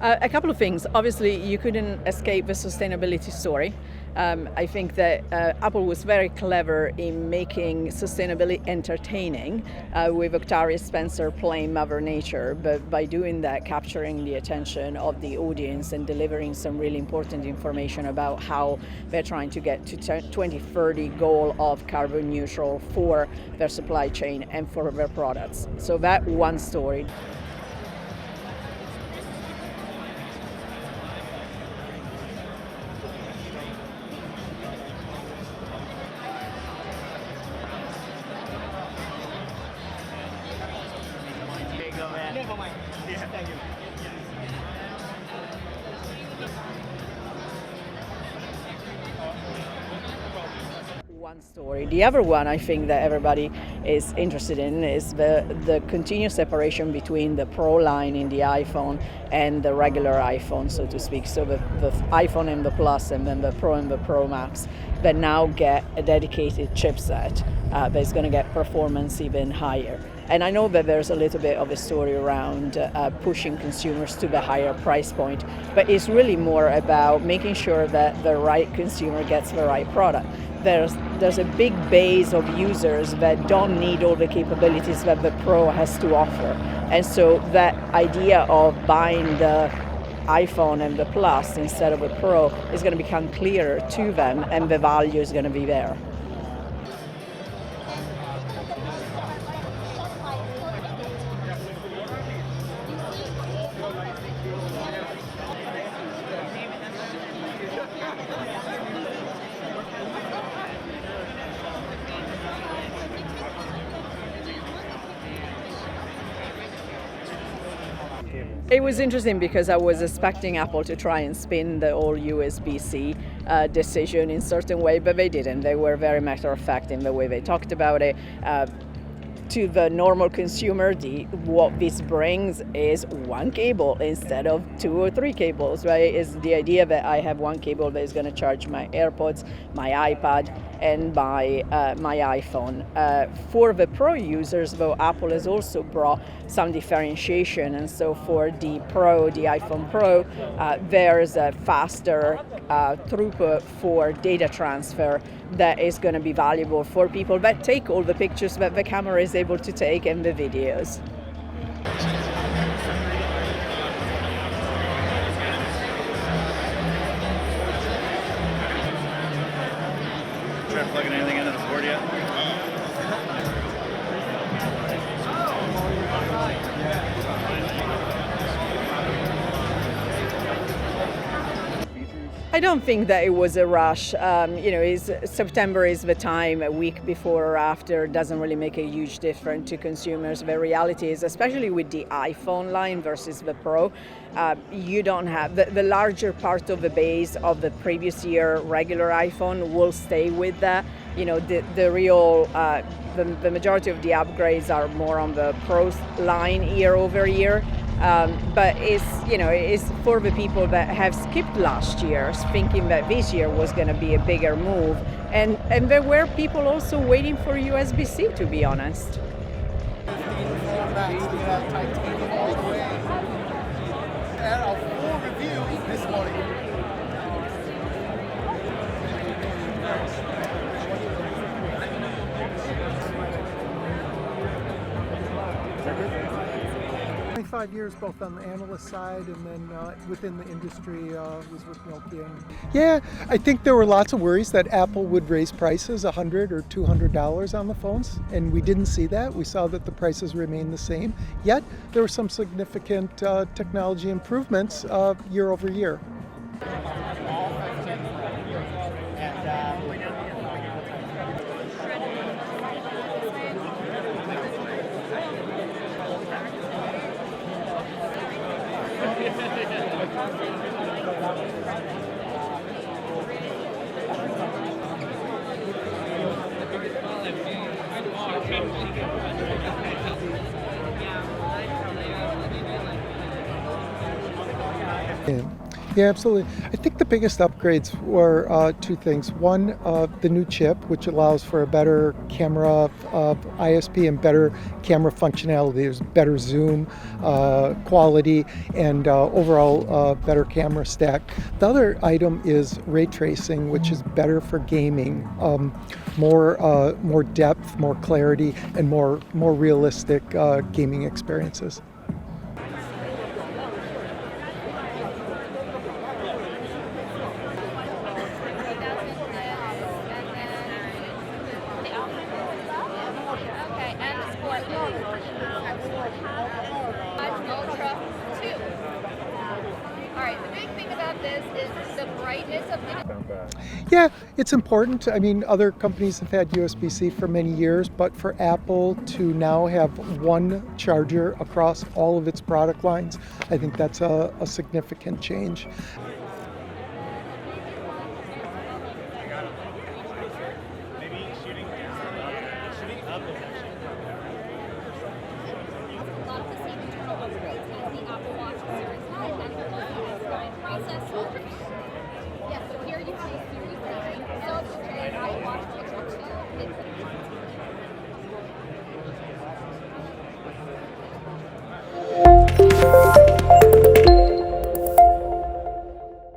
A couple of things. Obviously, you couldn't escape the sustainability story. I think that Apple was very clever in making sustainability entertaining with Octavia Spencer playing Mother Nature, but by doing that, capturing the attention of the audience and delivering some really important information about how they're trying to get to 2030 goal of carbon neutral for their supply chain and for their products. So that one story. One story. The other one I think that everybody is interested in is the continuous separation between the Pro line in the iPhone and the regular iPhone, so to speak. So the iPhone and the Plus and then the Pro and the Pro Max that now get a dedicated chipset that's going to get performance even higher. And I know that there's a little bit of a story around pushing consumers to the higher price point, but it's really more about making sure that the right consumer gets the right product. There's a big base of users that don't need all the capabilities that the Pro has to offer. And so that idea of buying the iPhone and the Plus instead of a Pro is going to become clearer to them, and the value is going to be there. It was interesting because I was expecting Apple to try and spin the all USB-C decision in a certain way, but they didn't. They were very matter of fact in the way they talked about it. To the normal consumer, what this brings is one cable instead of 2 or 3 cables, right? Is the idea that I have one cable that is going to charge my AirPods, my iPad, and my iPhone. For the Pro users, though, Apple has also brought some differentiation, and so for the Pro, the iPhone Pro, there's a faster throughput for data transfer that is going to be valuable for people that take all the pictures that the camera is able to take and the videos. Try plugging anything into this board yet? I don't think that it was a rush. September is the time, a week before or after doesn't really make a huge difference to consumers. The reality is, especially with the iPhone line versus the Pro, you don't have the larger part of the base of the previous year regular iPhone will stay with that. The majority of the upgrades are more on the Pro line year over year. But it's for the people that have skipped last year, thinking that this year was going to be a bigger move. And there were people also waiting for USB-C, to be honest. And a full review this morning. Years both on the analyst side and then within the industry was with Nokia. Yeah, I think there were lots of worries that Apple would raise prices $100 or $200 on the phones, and we didn't see that. We saw that the prices remained the same, yet there were some significant technology improvements year over year. Yeah, absolutely. I think the biggest upgrades were two things. One, the new chip, which allows for a better camera ISP and better camera functionality. There's better zoom quality and overall better camera stack. The other item is ray tracing, which is better for gaming. More depth, more clarity, and more realistic gaming experiences. Ultra 2. Alright, the big thing about this is the brightness of the... Yeah, it's important. I mean, other companies have had USB-C for many years, but for Apple to now have one charger across all of its product lines, I think that's a significant change.